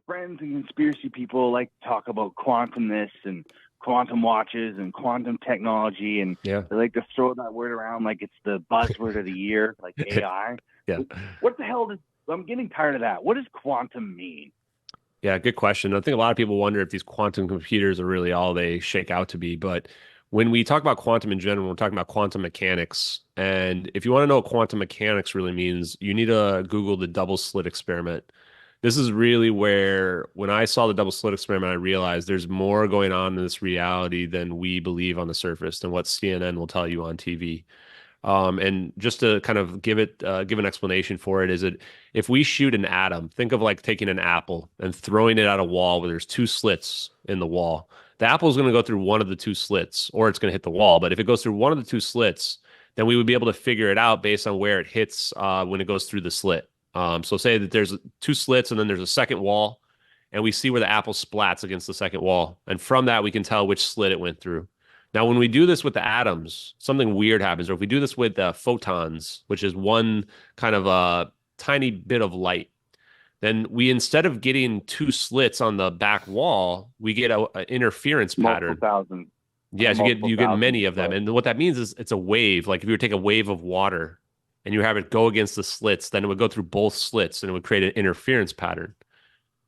friends and conspiracy people like to talk about quantumness and quantum watches and quantum technology, and Yeah. they like to throw that word around like it's the buzzword of the year, like AI. Yeah. What the hell does I'm getting tired of that. What does quantum mean? Yeah, good question. I think a lot of people wonder if these quantum computers are really all they shake out to be. But when we talk about quantum in general, we're talking about quantum mechanics. And if you want to know what quantum mechanics really means, you need to Google the double slit experiment. This is really where, when I saw the double slit experiment, I realized there's more going on in this reality than we believe on the surface, than what CNN will tell you on TV. And just to kind of give an explanation for it, is it if we shoot an atom, think of like taking an apple and throwing it at a wall where there's two slits in the wall. The apple is going to go through one of the two slits, or it's going to hit the wall. But if it goes through one of the two slits, then we would be able to figure it out based on where it hits when it goes through the slit. So say that there's two slits and then there's a second wall, and we see where the apple splats against the second wall, and from that we can tell which slit it went through. Now, when we do this with the atoms, something weird happens. Or if we do this with photons, which is one kind of a tiny bit of light, then we, instead of getting two slits on the back wall, we get a interference Multiple pattern. thousand, Yes, multiple you get thousand many of them. foot. And what that means is it's a wave. Like if you were to take a wave of water and you have it go against the slits, then it would go through both slits and it would create an interference pattern.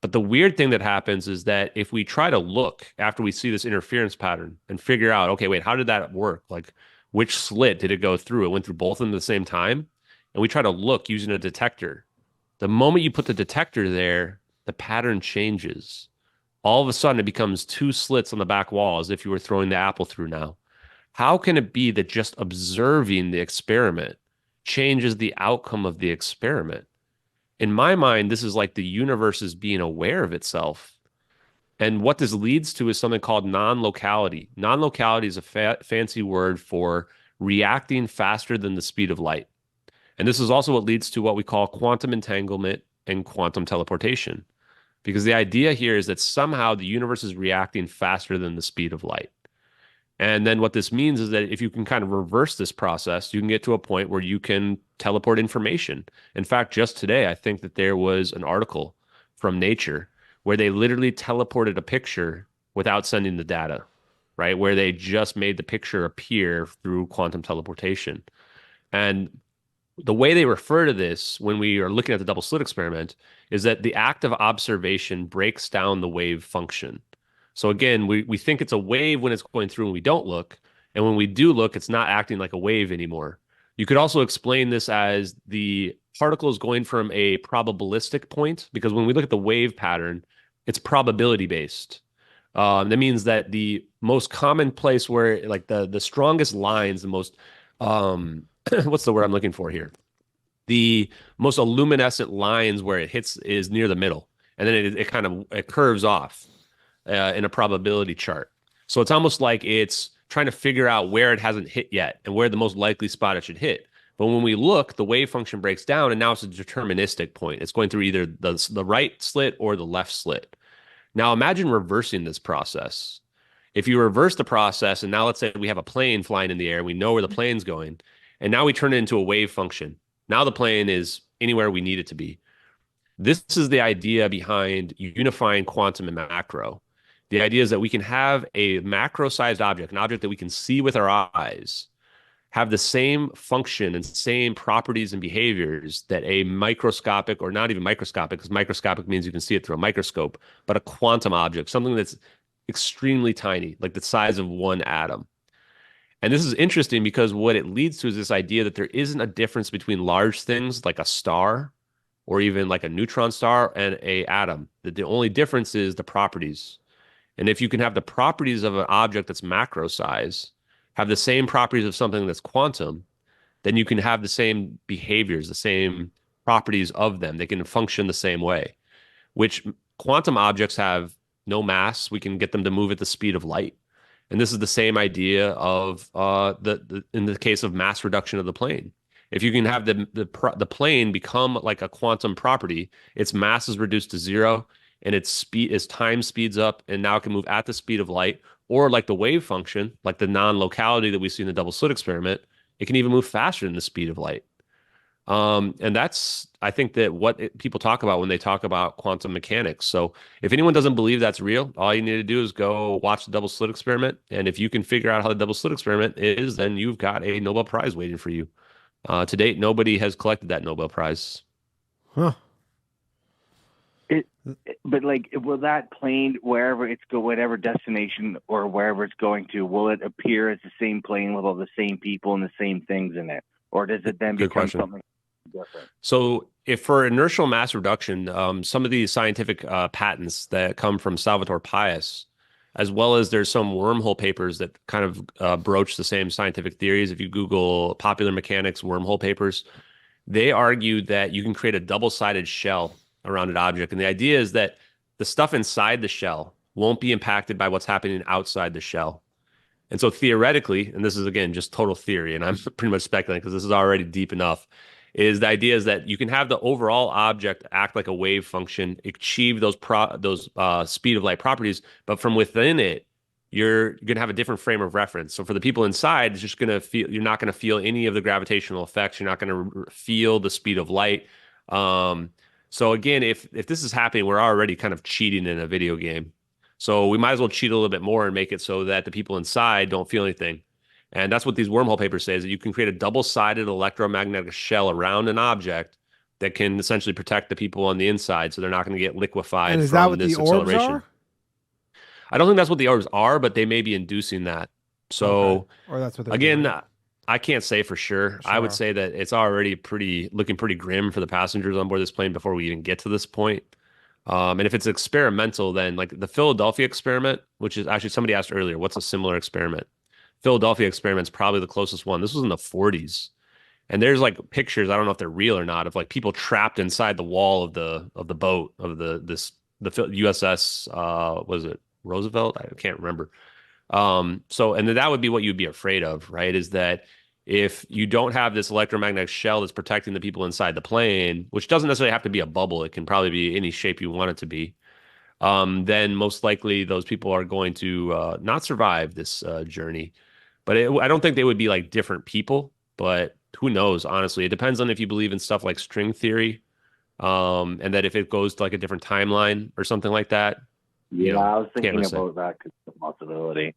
But the weird thing that happens is that if we try to look after we see this interference pattern and figure out, okay, wait, how did that work? Like, which slit did it go through? It went through both of them at the same time. And we try to look using a detector. The moment you put the detector there, the pattern changes. All of a sudden, it becomes two slits on the back wall as if you were throwing the apple through now. How can it be that just observing the experiment changes the outcome of the experiment? In my mind, this is like the universe is being aware of itself. And what this leads to is something called non-locality. Non-locality is a fancy word for reacting faster than the speed of light. And this is also what leads to what we call quantum entanglement and quantum teleportation. Because the idea here is that somehow the universe is reacting faster than the speed of light. And then what this means is that if you can kind of reverse this process, you can get to a point where you can teleport information. In fact, just today, I think that there was an article from Nature where they literally teleported a picture without sending the data, right? Where they just made the picture appear through quantum teleportation. And the way they refer to this when we are looking at the double slit experiment is that the act of observation breaks down the wave function. So again, we think it's a wave when it's going through and we don't look. And when we do look, it's not acting like a wave anymore. You could also explain this as the particle is going from a probabilistic point, because when we look at the wave pattern, it's probability based. That means that the most common place where, like the strongest lines, the most what's the word I'm looking for here? The most luminescent lines where it hits is near the middle, and then it kind of it curves off in a probability chart. So it's almost like it's trying to figure out where it hasn't hit yet and where the most likely spot it should hit. But when we look, the wave function breaks down, and now it's a deterministic point. It's going through either the right slit or the left slit. Now imagine reversing this process. If you reverse the process, and now let's say we have a plane flying in the air, we know where the plane's going, and now we turn it into a wave function. Now the plane is anywhere we need it to be. This is the idea behind unifying quantum and macro. The idea is that we can have a macro-sized object, an object that we can see with our eyes, have the same function and same properties and behaviors that a microscopic, or not even microscopic, because microscopic means you can see it through a microscope, but a quantum object, something that's extremely tiny, like the size of one atom. And this is interesting because what it leads to is this idea that there isn't a difference between large things like a star or even like a neutron star and a atom. That the only difference is the properties. And if you can have the properties of an object that's macro size, have the same properties of something that's quantum, then you can have the same behaviors, the same properties of them. They can function the same way, which quantum objects have no mass. We can get them to move at the speed of light. And this is the same idea of in the case of mass reduction of the plane. If you can have the plane become like a quantum property, its mass is reduced to zero, and its time speeds up, and now it can move at the speed of light, or like the wave function, like the non-locality that we see in the double slit experiment, it can even move faster than the speed of light. And that's, I think that people talk about when they talk about quantum mechanics. So if anyone doesn't believe that's real, all you need to do is go watch the double slit experiment. And if you can figure out how the double slit experiment is, then you've got a Nobel Prize waiting for you. To date, nobody has collected that Nobel Prize. Huh. It, but like, will that plane, wherever it's go, whatever destination or wherever it's going to, will it appear as the same plane with all the same people and the same things in it, or does it then Good become question. something different? So, if for inertial mass reduction, some of these scientific patents that come from Salvatore Pais, as well as there's some wormhole papers that kind of broach the same scientific theories. If you Google popular mechanics wormhole papers, they argue that you can create a double-sided shell around an object. And the idea is that the stuff inside the shell won't be impacted by what's happening outside the shell. And so theoretically, and this is again just total theory, and I'm pretty much speculating because this is already deep enough, is the idea is that you can have the overall object act like a wave function, achieve those speed of light properties, but from within it, you're going to have a different frame of reference. So for the people inside, it's just going to feel you're not going to feel any of the gravitational effects. You're not going to feel the speed of light. Um, so again, if this is happening, we're already kind of cheating in a video game. So we might as well cheat a little bit more and make it so that the people inside don't feel anything. And that's what these wormhole papers say, is that you can create a double-sided electromagnetic shell around an object that can essentially protect the people on the inside so they're not going to get liquefied And is that from what this the orbs acceleration. are? I don't think that's what the orbs are, but they may be inducing that. So Okay. Or that's what they're again, doing. I can't say for sure. I would Sure. say that it's already looking pretty grim for the passengers on board this plane before we even get to this point. And if it's experimental, then like the Philadelphia experiment, which is actually somebody asked earlier, what's a similar experiment? Philadelphia experiment's probably the closest one. This was in the 40s. And there's like pictures, I don't know if they're real or not, of like people trapped inside the wall of the boat of the USS was it Roosevelt? I can't remember. So and then that would be what you'd be afraid of, right? Is that if you don't have this electromagnetic shell that's protecting the people inside the plane, which doesn't necessarily have to be a bubble, it can probably be any shape you want it to be, then most likely those people are going to not survive this journey. But I don't think they would be like different people, but who knows, honestly. It depends on if you believe in stuff like string theory, and that if it goes to like a different timeline or something like that, Yeah, I was can't thinking really say. about that because it's a possibility.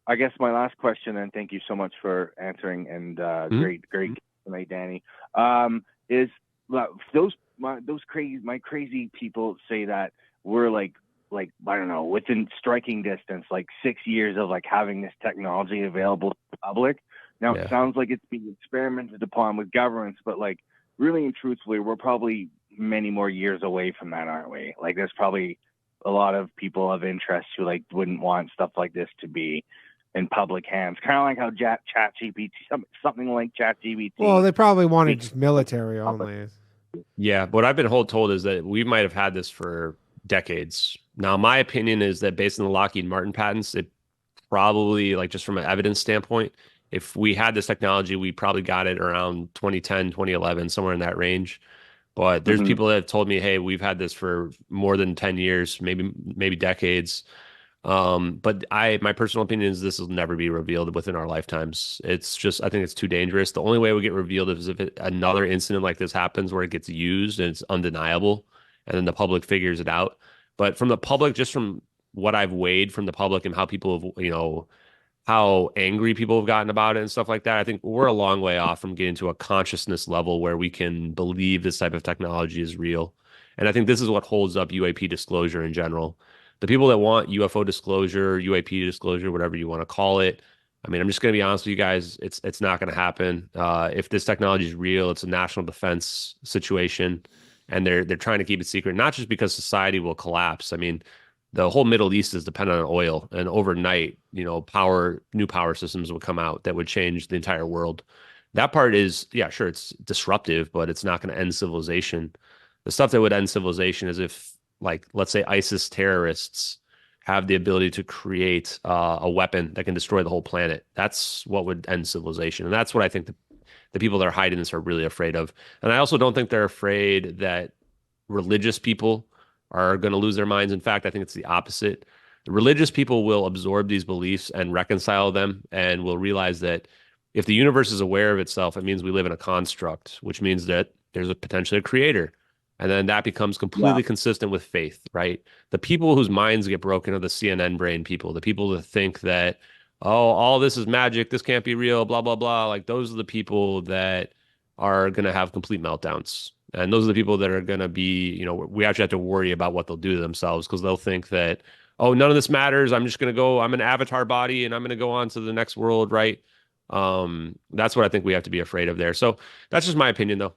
I guess my last question, and thank you so much for answering, and great tonight, Danny. Is those crazy people say that we're like I don't know, within striking distance, like 6 years of like having this technology available to the public. Now Yeah. it sounds like it's being experimented upon with governments, but like really and truthfully, we're probably many more years away from that, aren't we? Like there's probably a lot of people of interest who like wouldn't want stuff like this to be in public hands. Kind of like how Chat GPT, something like Chat GPT. Well, they probably wanted just military only. Yeah, what I've been told is that we might have had this for decades. Now, my opinion is that based on the Lockheed Martin patents, it probably, like just from an evidence standpoint, if we had this technology, we probably got it around 2010, 2011, somewhere in that range. But there's people that have told me, hey, we've had this for more than 10 years, maybe decades. But my personal opinion is this will never be revealed within our lifetimes. It's just, I think it's too dangerous. The only way it would get revealed is if another incident like this happens where it gets used and it's undeniable, and then the public figures it out. But from the public, just from what I've weighed from the public and how people have, how angry people have gotten about it and stuff like that, I think we're a long way off from getting to a consciousness level where we can believe this type of technology is real. And I think this is what holds up UAP disclosure in general. The people that want UFO disclosure, UAP disclosure, whatever you want to call it, I mean, I'm just going to be honest with you guys. It's not going to happen. If this technology is real, it's a national defense situation, and they're trying to keep it secret, not just because society will collapse. I mean, the whole Middle East is dependent on oil, and overnight, new power systems would come out that would change the entire world. That part is, yeah, sure, it's disruptive, but it's not going to end civilization. The stuff that would end civilization is if, like, let's say ISIS terrorists have the ability to create a weapon that can destroy the whole planet. That's what would end civilization. And that's what I think the people that are hiding this are really afraid of. And I also don't think they're afraid that religious people are going to lose their minds. In fact, I think it's the opposite. The religious people will absorb these beliefs and reconcile them and will realize that If the universe is aware of itself, it means we live in a construct, which means that there's a potentially a creator. And then that becomes completely consistent with faith, right? The people whose minds get broken are the CNN brain people, the people that think that, oh, all this is magic, this can't be real, blah, blah, blah. Like those are the people that are going to have complete meltdowns. And those are the people that are going to be, you know, we actually have to worry about what they'll do to themselves because they'll think that, oh, none of this matters. I'm just going to go, I'm an avatar body and I'm going to go on to the next world, right? That's what I think we have to be afraid of there. So that's just my opinion, though.